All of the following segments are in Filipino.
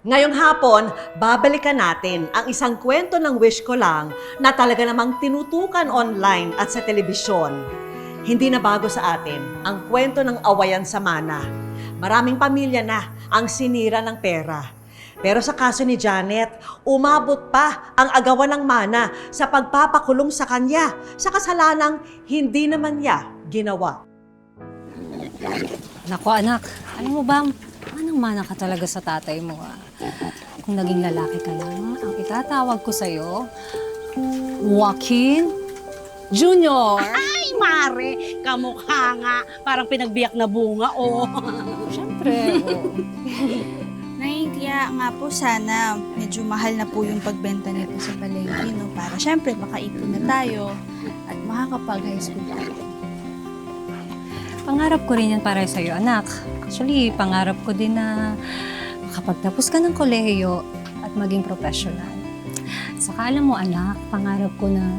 Ngayong hapon, babalikan natin ang isang kwento ng wish ko lang na talaga namang tinutukan online at sa telebisyon. Hindi na bago sa atin ang kwento ng awayan sa mana. Maraming pamilya na ang sinira ng pera. Pero sa kaso ni Janet, umabot pa ang agawan ng mana sa pagpapakulong sa kanya sa kasalanang hindi naman niya ginawa. Naku anak, alam mo ba, manang-mana ka talaga sa tatay mo Kung naging lalaki ka lang, ang itatawag ko sa'yo, Joaquin Junior. Ay, Mare, kamukha nga. Parang pinagbiyak na bunga, oh. Siyempre, Nay, kaya nga po sana medyo mahal na po yung pagbenta nito sa palengke, no? Para syempre makaipon na tayo at makakapag-high school tayo. Pangarap ko rin yan para sa'yo, anak. Actually, pangarap ko din na makapagtapos ka ng kolehiyo at maging professional. Saka alam mo, anak, pangarap ko na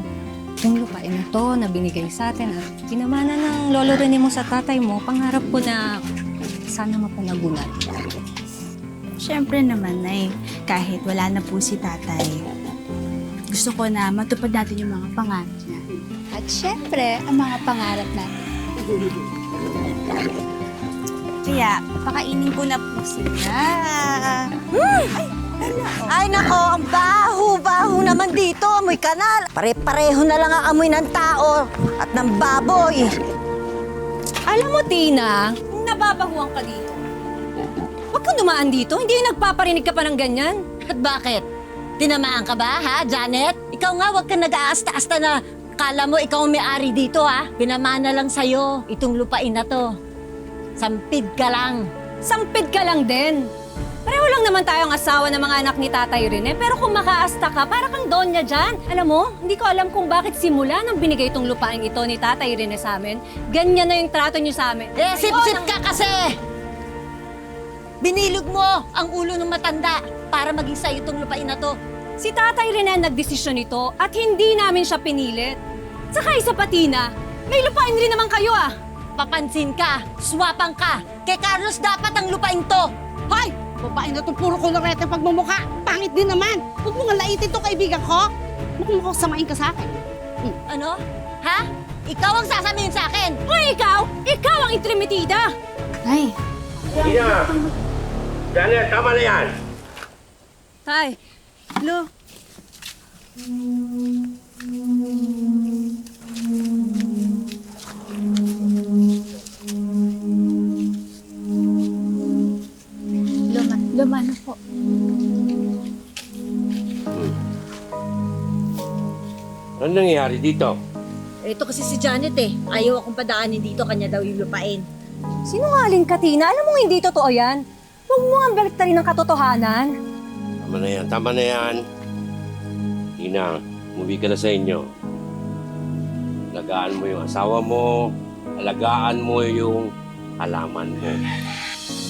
yung lupain na to na binigay sa atin at pinamana ng lolo rin mo sa tatay mo, pangarap ko na sana mapalagunan. Syempre naman, Nay, kahit wala na po si tatay, gusto ko na matupad natin yung mga pangarap niya. At syempre, ang mga pangarap natin. Kaya, pakainin ko na po sila. Ay nako, ang baho-baho naman dito, amoy kanal. Pare-pareho na lang ang amoy ng tao at ng baboy. Alam mo, Tina, nababahuan ka dito. Huwag kang dumaan dito, hindi nagpaparinig ka pa ng ganyan. At bakit? Tinamaan ka ba, ha, Janet? Ikaw nga, huwag kang nag-aasta-asta na kala mo ikaw ang may-ari dito, ha? Pinamana lang sa'yo itong lupain na to. Sampid ka lang. Sampid ka lang din. Pareho lang naman tayong asawa ng mga anak ni Tatay Rene, pero kung makaasta ka, para kang donya dyan. Alam mo, hindi ko alam kung bakit simula nang binigay itong lupain ito ni Tatay Rene sa amin, ganyan na yung trato niyo sa amin. Sip-sip ka kasi! Binilog mo ang ulo ng matanda para maging sa'yo itong lupain na to. Si Tatay Rene ang nagdesisyon nito at hindi namin siya pinilit. Saka isa pa, Tina, may lupain rin naman kayo Papansin ka, swapang ka. Kay Carlos dapat ang lupain to. Hoy! Babae na itong puro kolorete pagmumukha. Pangit din naman. Huwag mo nga laitin itong kaibigan ko. Mukhang samain ka sa akin. Ano? Ha? Ikaw ang sasabihin sa akin. Hoy, ikaw! Ikaw ang intrimitida! Nay, Ina! Janet, tama na yan! Tay, Lo, lumano po. Ano nangyayari dito? Ito kasi si Janet Ayaw akong padaanin dito, kanya daw yung lupain. sinungaling ka, Tina. Alam mo hindi totoo yan. Huwag mo ang baliktarin ng katotohanan. Tama na yan. Ina, umuwi ka na sa inyo. Alagaan mo yung asawa mo, alagaan mo yung halaman mo.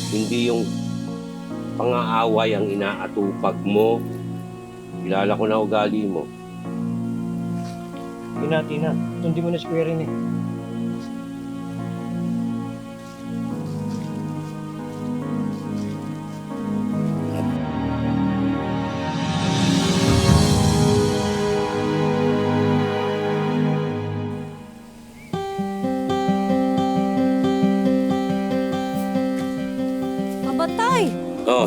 Hindi yung pang-aaway ang inaatupag mo. Kilala ko na ugali mo. Tina, hindi mo na si Kuya Rene. Tay, Oh,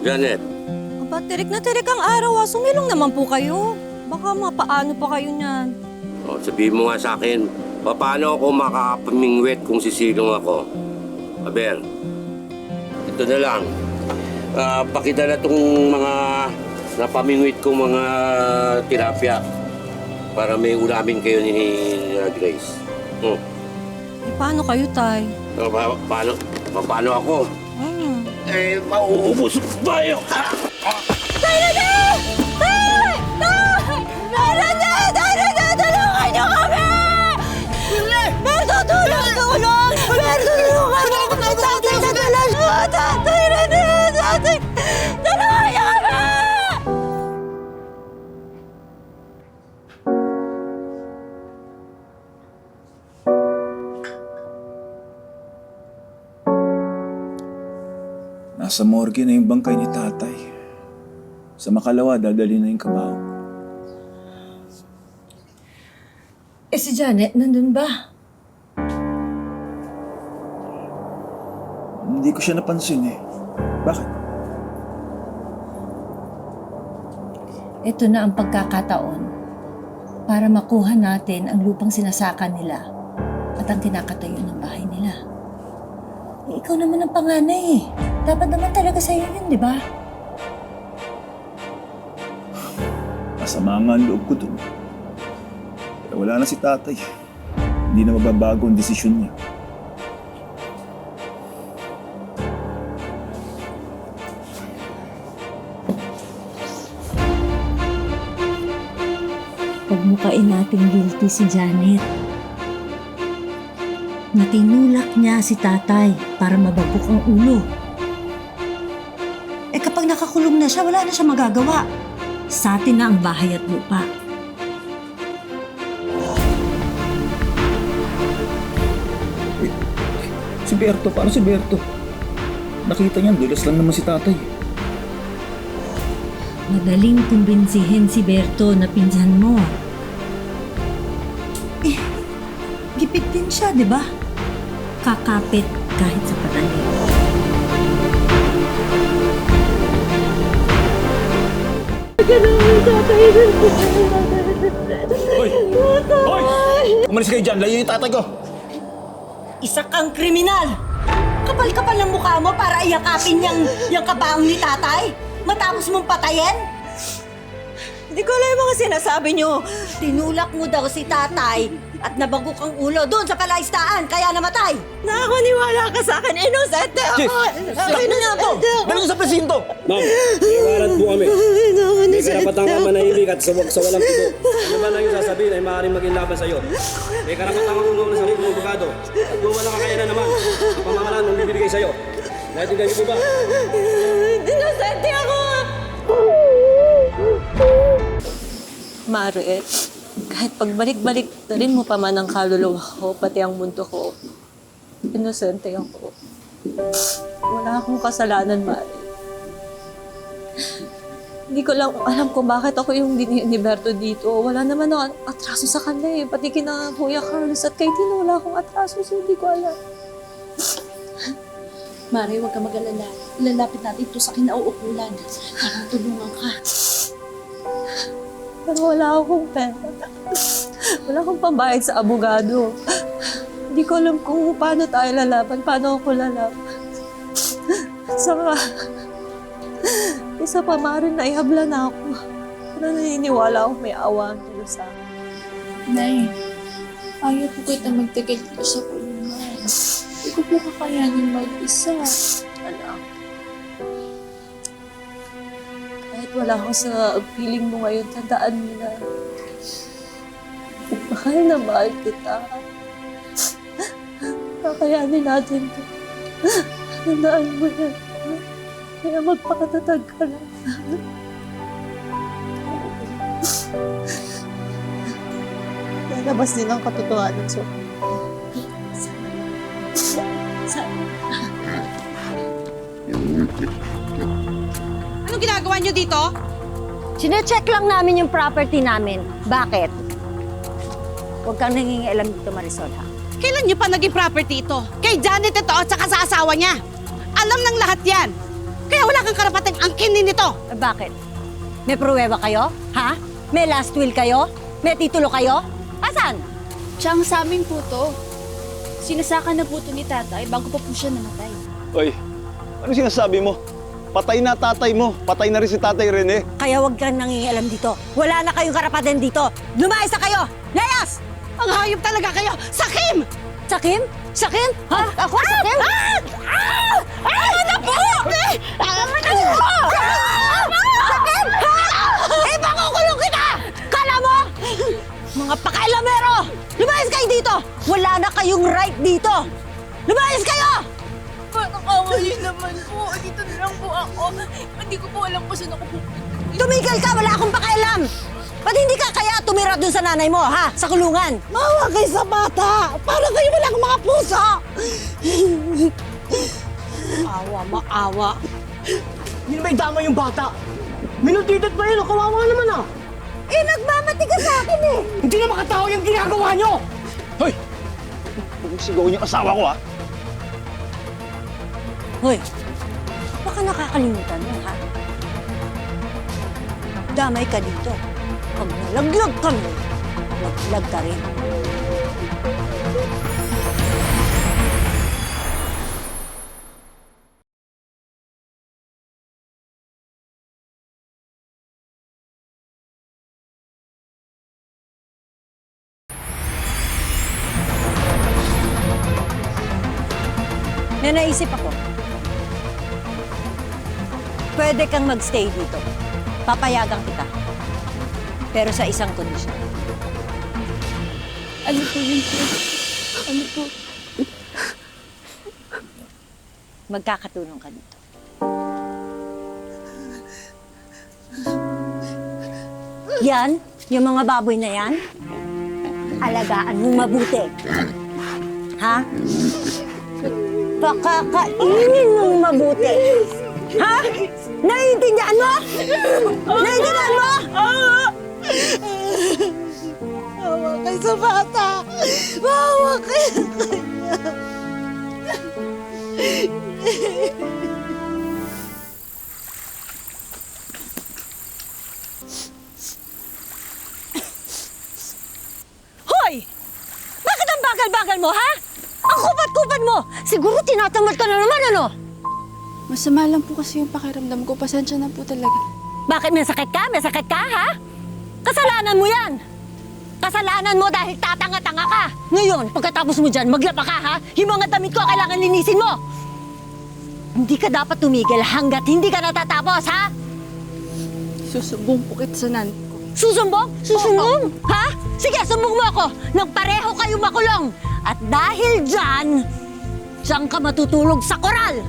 Janet. aba, tirik na tirik ang araw Sumilong naman po kayo. Baka mapaano pa kayo niyan. Oh, sabihin mo nga sa akin, paano ako makapamingwit kung sisilong ako? Aber, ito na lang. Pakita na itong mga napamingwit kong mga tilapia para may ulamin kayo ni Grace. Paano kayo, Tay? Paano ako? Mauubos ba yun? Nasa morgue na yung bangkay ni tatay. Sa makalawa, dadali na yung kabaho. Si Janet, nandun ba? Hindi ko siya napansin eh. Bakit? Ito na ang pagkakataon para makuha natin ang lupang sinasaka nila at ang kinakatayo ng bahay nila. Ikaw naman ang panganay eh. Dapat naman talaga sa'yo yun, di ba? Masama nga ang loob ko dun. Pero wala na si tatay. Hindi na mababago ang desisyon niya. Pagmukain natin guilty si Janet. Natinulak niya si tatay para mababok ang ulo. Kapag nakakulong na siya, wala na siya magagawa. Sa atin na ang bahay at lupa. Si Berto, paano si Berto? Nakita niyan, dulas lang naman si tatay. Madaling kumbinsihin si Berto na pinsan mo. Gipit din siya, di ba? Kakapit kahit sa patalim. Hoy! Hoy! Umalis kayo dyan, layo yung tatay ko! Isa kang kriminal! Kapal-kapal ng mukha mo para iyakapin yung kabaong ni tatay? Matapos mong patayin? Hindi ko alam yung mga sinasabi niyo. Tinulak mo daw si tatay at nabagok ang ulo doon sa palaistaan, kaya namatay. Nakakaniwala ka sa akin, inosente ako! Stop na nga to! Dali ko sa presinto! Ma'am, may warrant po kami. May karapatang ka manahimik at sa walang pido. Ano man lang yung sasabihin ay maaaring maging laban sa'yo. May karapatang makulong ng sarili mong abogado. At kung walang kakayanan naman, ang pamamahalaan mong bibigay sa'yo. Naintindihan niyo po ba? Inosente ako! Mare, kahit pagbalik-balik na rin mo pa man ang kaluluwa ko, pati ang mundo ko, inosente ako. Wala akong kasalanan, Mare. Hindi ko lang alam kung bakit ako yung ni Berto dito. Wala naman ako atraso sa kanya eh. Pati kina Kuya Carlos at kay Tino, wala akong atraso, so hindi ko alam. Mare, huwag ka mag-alala. Ilalapit natin ito sa kinauukulan. Para tulungan ka. Pero wala akong pera. Wala akong pambayad sa abogado. Hindi ko alam kung paano tayo lalaban, paano ako lalaban. Saka, isa pa Mare, naihabla na ako. Pero naniniwala akong may awa ang Diyos sa akin. Nay, ayaw po kita magtagal dito sa kulungan. Hindi ko po kakayanin mag-isa. Alam. Kahit wala ako sa feeling mo ngayon, tandaan mo na mahal kita. Kakayanin natin to. Tandaan mo yan. Kaya magpakatatag ka lang. Lalabas din ang katotohanan sa Anong ginagawa niyo dito? Sine-check lang namin yung property namin. Bakit? Huwag kang nangingialam dito, Marisol, ha? Kailan niyo pa naging property ito? Kay Janet ito at saka sa asawa niya. Alam ng lahat yan. Kaya wala kang karapatang angkinin nito. Bakit? May pruweba kayo? Ha? May last will kayo? May titulo kayo? Asan? Siyang sa amin po to. Sinasaka na po to ni tatay bago pa po siya namatay. Oy, ano sinasabi mo? Patay na tatay mo. Patay na rin si tatay Rene. Kaya huwag kang nangingialam dito. Wala na kayong karapatan dito. Lumayas na kayo! Layas! Ang hayop talaga kayo! Sakim! Sakim? Sakim? Ha? Ako? Sakim? Ano na po? Sakim? Eh, pakukulong kita! Kala mo? Mga pakailamero! Lumayas kayo dito! Wala na kayong right dito! Lumayas kayo! Nakakawali naman po. Dito na lang po ako. Hindi ko po alam kung saan ako pupunta. Tumigil ka! Wala akong pakialam! Ba't hindi ka kaya tumira dun sa nanay mo, ha? Sa kulungan? Mawa kayo sa bata! Para kayo walang mga puso! Awa, maawa. Hindi na may tama yung bata. Minutitit pa yun, kawawa naman ah! Eh, nagmamati ka sa akin eh! Hindi na makatao yung ginagawa nyo! Hoy! Huwag sigawin yung asawa ko, ha? Hoy, baka nakakalimutan mo, ha? Damay ka dito. Pag nalaglag kami, naglag ka rin. May naisip ako. Pwede kang magstay dito. Papayagan kita. Pero sa isang kondisyon. Ano po yun po? Ano po? Magkakatulong ka dito. Yan, yung mga baboy na yan, alagaan mo mabuti. Ha? Pakakainin mong mabuti. Ha? Naiintindihan mo? Naiintindihan mo? Bawa kayo sa bata! Bawa kayo sa kanya! Hoy! Bakit ang bagal-bagal mo, ha? Ang kupat-kupat mo! Siguro tinatamad ka na naman, ano? Masama lang po kasi yung pakiramdam ko. Pasensya na po talaga. Bakit may sakit ka? May sakit ka, ha? Kasalanan mo yan! Kasalanan mo dahil tatanga-tanga ka! Ngayon, pagkatapos mo dyan, maglaba ka, ha? Yung mga damit ko kailangan linisin mo! Hindi ka dapat tumigil hanggat hindi ka natatapos, ha? Susubong po kita sa nanay ko. Susumbong? Susumbong? Ha? Sige, sumbong mo ako nang pareho kayo makulong! At dahil dyan, diyan ka matutulog sa koral!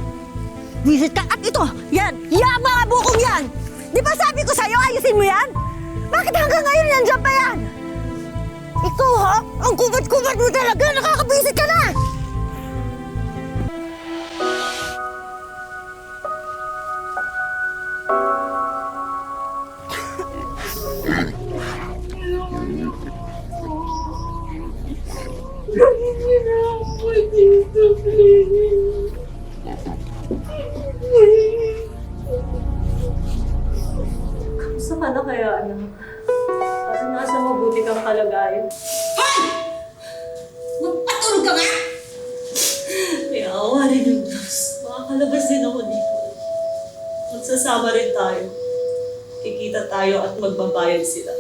Visit ka, at ito, yan mga bukong yan! Di ba sabi ko sa'yo, ayusin mo yan? Bakit hanggang ngayon nandiyan pa yan? Ikaw ha? Ang kubat-kubat mo talaga! Nakakabisit ka na! Kamusta ka na kaya, anak? Para nasa mabuti kang kalagayan. Magpatulog ka nga! May awa rin ng Diyos. Makakalabas din ako dito. Magsasama rin tayo. Kikita tayo at magbabayad sila.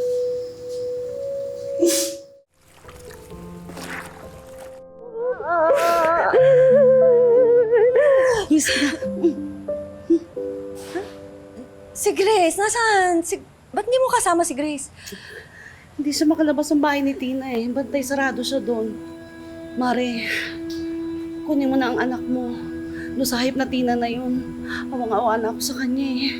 Si Grace, nasaan? Ba't hindi mo kasama si Grace? Hindi siya makalabas ng bahay ni Tina eh. Bantay sarado siya doon. Mare, kunin mo na ang anak mo. No, sahip na Tina na yun. Awang-awa na ako sa kanya eh.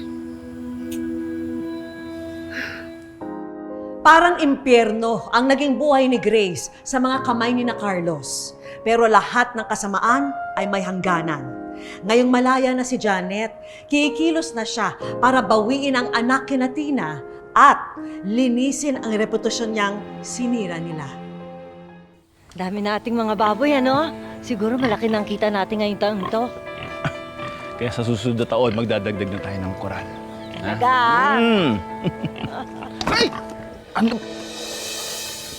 Parang impyerno ang naging buhay ni Grace sa mga kamay ni na Carlos. Pero lahat ng kasamaan ay may hangganan. Ngayong malaya na si Janet, kikilos na siya para bawiin ang anak kina Tina at linisin ang reputasyon niyang sinira nila. Dami nating mga baboy, ano? Siguro malaki nang kita natin ngayong taong ito. Kaya sa susunod na taon, magdadagdag na tayo ng koral. Talaga? Ay! Ano?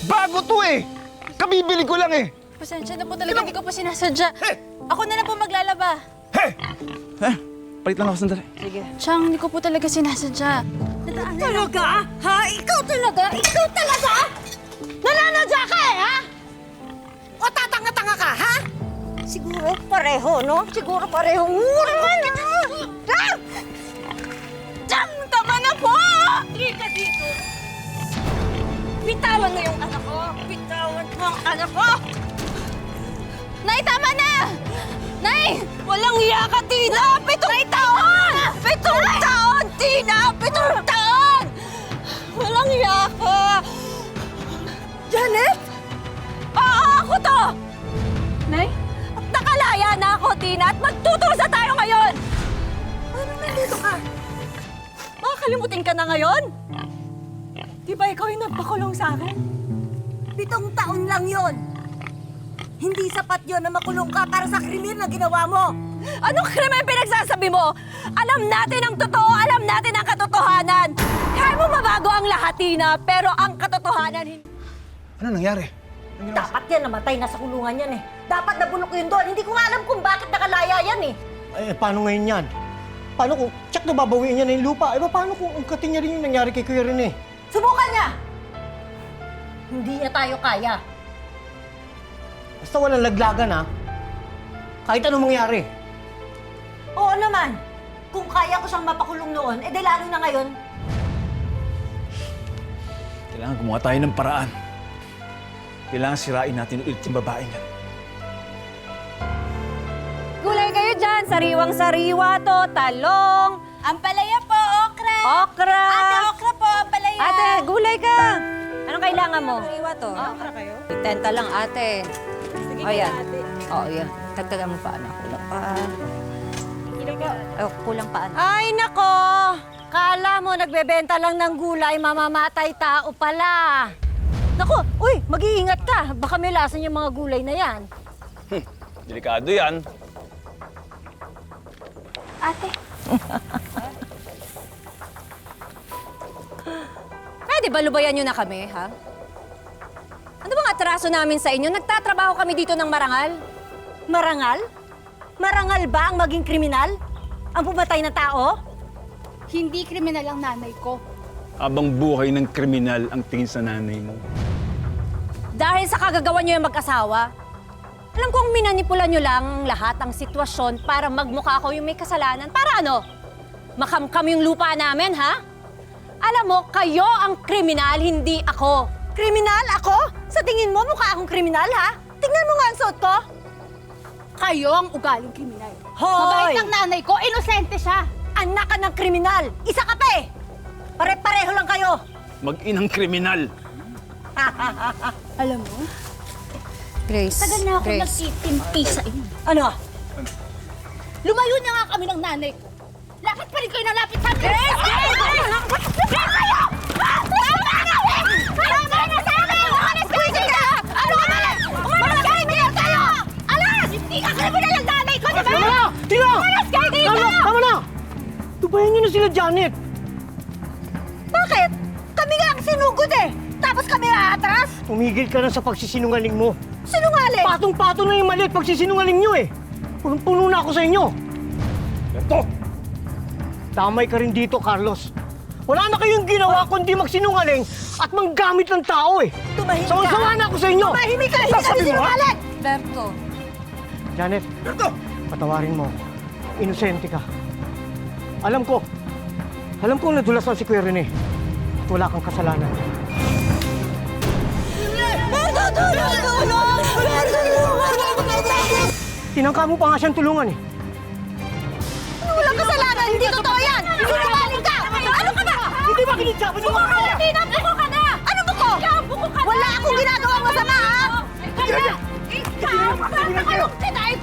Bago to eh! Kabibili ko lang eh! Pasensya na po talaga. Hindi ko po sinasadya. Ako na lang po maglalaba. Hey! Palit lang ako sandali. Sige. Chang, hindi ko po talaga sinasadya. Talaga? Ha? Ikaw talaga? Ikaw talaga? Nananadya ka eh, ha? O tatanga-tanga ka, ha? Siguro pareho, no? Siguro pareho. Naman, ha? Chang, tama na po! Halika dito. Bitawan mo yung anak ko. Bitawan mo ang anak ko. Nay, tama na! Nay! Walang iya ka, Tina! 7 taon! 7 taon, Tina! 7 taon! Walang iya ka! Janet? Oo, ako to! Nay? Nakalaya na ako, Tina, at magtutusa tayo ngayon! Ano nandito ka? Bakit? Kakalimutin ka na ngayon? Di ba ikaw yung nagpakulong sa akin? 7 taon lang yon. Hindi sapat yon na makulong ka para sa krimen na ginawa mo. Anong krimen pinagsasabi mo? Alam natin ang totoo, alam natin ang katotohanan. Kaya mo mabago ang lahat, Tina, pero ang katotohanan hindi. Ano nangyari? Dapat yan, namatay na sa kulungan yan eh. Dapat nabulok yun doon. Hindi ko nga alam kung bakit nakalaya yan eh. Eh, paano ngayon yan? Paano kung tsak na babawiin niya na yung lupa? Eh, paano kung ungkatin niya rin yung nangyari kay Kuya Rene? Subukan niya! Hindi niya tayo kaya. Basta walang laglagan, ha? Kahit anong mangyari. Oo naman. Kung kaya ko siyang mapakulong noon, eh di lalo na ngayon. Kailangan gumawa tayo ng paraan. Kailangan sirain natin ulit yung babae niya. Gulay kayo dyan. Sariwang-sariwa to. Talong. Ampalaya po, okra. Okra. Ate, okra po, ampalaya. Ate, gulay ka. Anong kailangan mo? Sariwa to. Okra kayo? 10 lang, ate. Sige, yan. Oo, yan. Tagtagan mo pa, anak. Kulang pa. Kulang pa, anak. Ay, nako! Kala mo nagbebenta lang ng gulay, mamamatay tao pala. Nako, uy, mag-iingat ka. Baka may lasan yung mga gulay na yan. Delikado yan. Ate. Pwede ba lubayan nyo na kami, ha? Ano bang atraso namin sa inyo? Nagtatrabaho kami dito ng marangal. Marangal? Marangal ba ang maging kriminal? Ang pumatay na tao? Hindi kriminal ang nanay ko. Habang buhay ng kriminal ang tingin sa nanay mo. Dahil sa kagagawa nyo yung mag-asawa, alam kong minanipula nyo lang lahat ang sitwasyon para magmukha ko yung may kasalanan. Para ano? Makamkam yung lupa namin, ha? Alam mo, kayo ang kriminal, hindi ako. Kriminal ako? Sa tingin mo, mukha akong kriminal, ha? Tingnan mo nga ang suot ko. Kayo ang ugaling kriminal. Hoy! Mabait ang nanay ko, inosente siya. Anak ka ng kriminal. Isa ka pa eh. Pare-pareho lang kayo. Mag-inang kriminal. Alam mo, Grace, tagal na ako Grace. nagtitimpi sa inyo. Ano? Lumayo na nga kami ng nanay ko. Lapit pa rin kayo na lapit sa akin. Grace! Kayo! Tama na! Tama na sa akin! Umalis kayo dito! Ano ka ba? Umalis kayo dito! Alas! Hindi ka kriminal ang nanay ko, di ba? Tama na! Tino! Umalis kayo dito! Tama na! Tubayan niyo na sila, Janet! Bakit? Kami nga ang sinugod eh. Tapos kami aatras? Tumigil ka na sa pagsisinungaling mo. Sinungaling! Patong-patong na yung mali at pagsisinungaling niyo eh. Punong-puno na ako sa inyo. Ito! Damay ka rin dito, Carlos. Wala na kayong ginawa kundi magsinungaling at manggamit ng tao eh. Tumahimik ka! Sawa-sawa na ako sa inyo! Tumahimik ka! Hindi kami Sasabi mo, ha? sinungaling! Berto, Janet, patawarin mo. Inosente ka. Alam ko nadulasan si Kuya Rene at wala kang kasalanan. Tinangka mo pa nga siyang tulungan eh. Walang kasalanan! Hindi totoo yan! Sinungaling ka! Ano ka ba? Hindi ba kinidsapan niyo mga kaya? Tina, buko ka na! Ano buko? Buko ka na! Wala akong ginagawang masama, ha?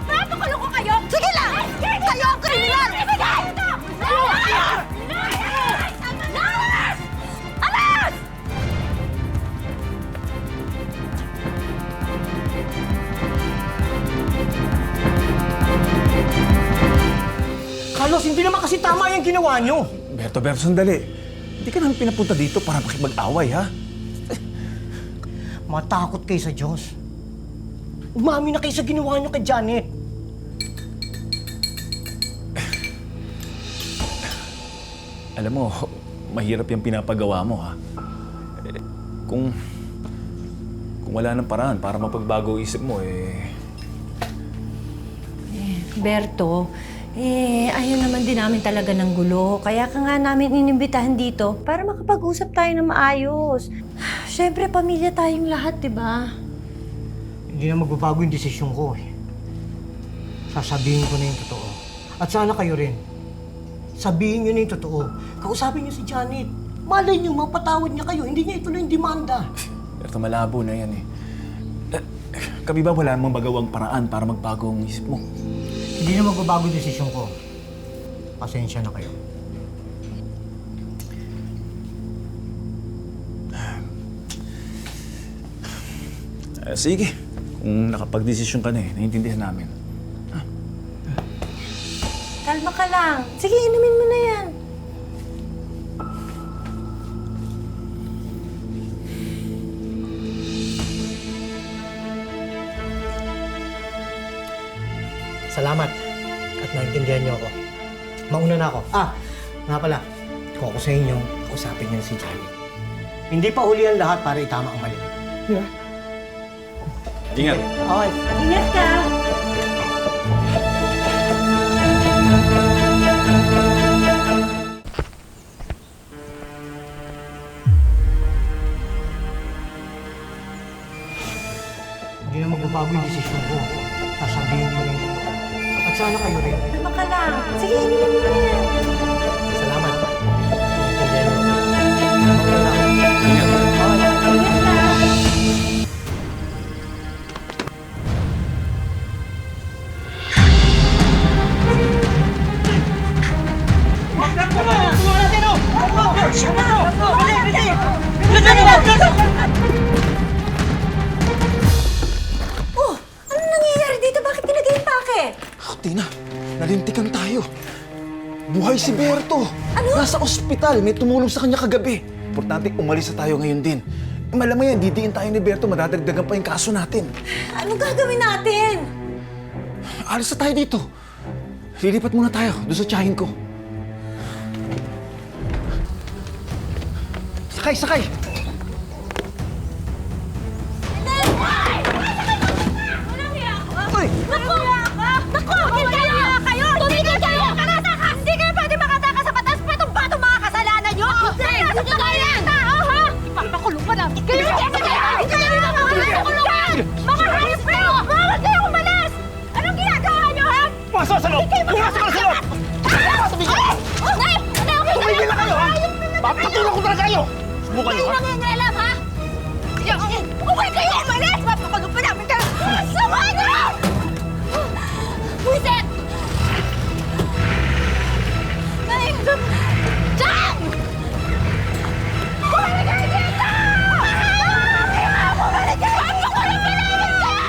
Papakulong ko kayo! Sige lang! Kayo ang kriminal! Alas! Carlos, hindi naman kasi tama yung ginawa niyo. Berto, sandali. Hindi ka namin pinapunta dito para makipag-away, ha? Matakot kayo sa Diyos. Umami na kayo sa ginawa niyo kay Janet. Alam mo, mahirap yung pinapagawa mo, ha? Kung wala ng paraan para mapagbago isip mo, Berto, ayaw naman din namin talaga ng gulo. Kaya ka nga namin inimbitahan dito para makapag-usap tayo na maayos. Siyempre, pamilya tayong lahat, di ba? Hindi na magbabago yung desisyon ko eh. Sasabihin ko na yung totoo. At sana kayo rin. Sabihin niyo na yung totoo. Kausapin niyo si Janet. Malay niyo, mapatawad niya kayo. Hindi niya ituloy yung demanda. Berto, malabo na yan, Kami ba wala namang magawang paraan para magbago ang isip mo? Hindi na magbabago yung desisyon ko. Pasensya na kayo. Sige, kung nakapag-desisyon ka na naiintindihan namin. Kalma ka lang. Sige, inumin mo na yan. Salamat at naintindihan niyo ako. Mauna na ako. Nga pala, kung ako sa inyo, kausapin niyo si Janet. Hindi pa huli ang lahat para itama ang mali. Yeah. Ingat. Okay. Ingat ka! Hindi na magbabago yung desisyon ko. Sasabihin ko na yung totoo. At sana kayo rin. Kalma ka lang. Sige, inumin mo na yan. Salamat. Naintindihan niyo ako. Mauna na ako. Ingat ka! Oh, ano nangyayari dito? Bakit nilagay yung pake? Tina, nalintikan tayo. Buhay si Berto. Ano? Nasa ospital. May tumulong sa kanya kagabi. Importante, umalis na tayo ngayon din. Malamang yan, didiin tayo ni Berto. Madadagdagan pa yung kaso natin. Anong gagawin natin? Alis na tayo dito. Lilipat muna tayo doon sa tiyahin ko. Sakay, sakay! Naku! Magkaya kayo! Tumigil kayo! Hindi kayo pwede makataka sa batas pa itong batong mga kasalanan nyo! Hindi ka kaya! Tao, ha? Ipapakulong pa namin kayo! Hindi kayo na mga kulungan! Mga hayop kayo! Bawal kayo umalis! Anong ginagawa nyo, ha? Pasok sa loob! Pumasok ka sa loob! Nay! Tumigil na kayo, ha? Papatulong ko talaga kayo! Subukan nyo, Hindi ha? nangingialam, ha? Huwag kayo umalis! Mapakulong pa namin kayo! Sama na! Buisit! Nay! Diyan! Bumalik kayo dito! Bumalik kayo! Papakulong pa namin kayo!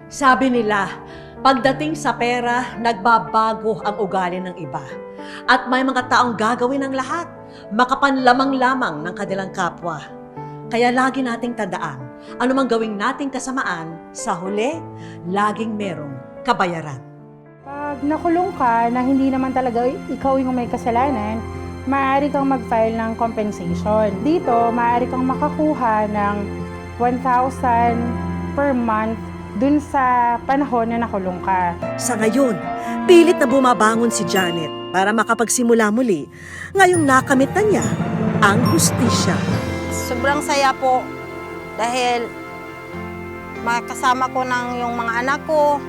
Sabi nila, pagdating sa pera, nagbabago ang ugali ng iba. At may mga taong gagawin ang lahat, makapanlamang lamang ng kanilang kapwa. Kaya lagi nating tandaan, anumang gawing nating kasamaan, sa huli, laging merong kabayaran. Pag nakulong ka na hindi naman talaga ikaw yung may kasalanan, maaari kang mag-file ng compensation. Dito, maaari kang makakuha ng 1,000 per month dun sa panahon na nakulong ka. Sa ngayon, pilit na bumabangon si Janet para makapagsimula muli ngayong nakamit na niya ang hustisya. Sobrang saya po dahil makasama ko ng yung mga anak ko.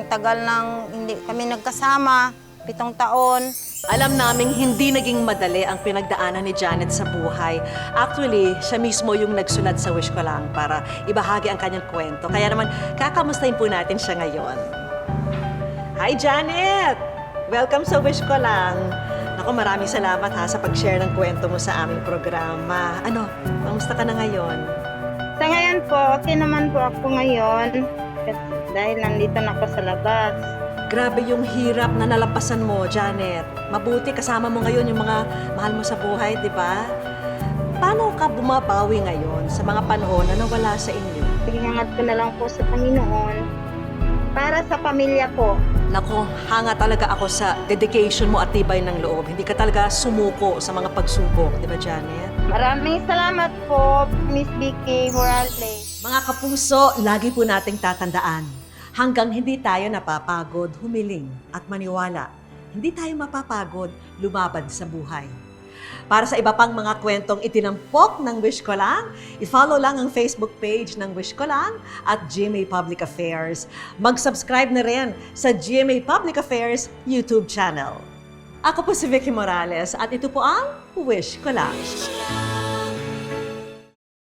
Tagal nang hindi kami nagkasama, 7 taon. Alam naming hindi naging madali ang pinagdaanan ni Janet sa buhay. Actually, siya mismo yung nagsulat sa Wish Ko Lang para ibahagi ang kanyang kwento. Kaya naman, kakamustahin po natin siya ngayon. Hi, Janet! Welcome sa Wish Ko Lang. Naku, maraming salamat ha sa pag-share ng kwento mo sa aming programa. Ano, kamusta ka na ngayon? Sa ngayon po, okay naman po ako ngayon dahil nandito na ako sa labas. Grabe yung hirap na nalampasan mo, Janet. Mabuti kasama mo ngayon yung mga mahal mo sa buhay, di ba? Paano ka bumabawi ngayon sa mga panahon na nawala sa inyo? Paghingangat ko na lang po sa Panginoon para sa pamilya ko. Nako, hanga talaga ako sa dedication mo at tibay ng loob. Hindi ka talaga sumuko sa mga pagsubok, di ba, Janet? Maraming salamat po, Miss Vicky Morales. Mga kapuso, lagi po nating tatandaan. Hanggang hindi tayo napapagod, humiling at maniwala, hindi tayo mapapagod, lumaban sa buhay. Para sa iba pang mga kwentong itinampok ng Wish Ko Lang, i-follow lang ang Facebook page ng Wish Ko Lang at GMA Public Affairs. Mag-subscribe na rin sa GMA Public Affairs YouTube channel. Ako po si Vicky Morales at ito po ang Wish Ko Lang.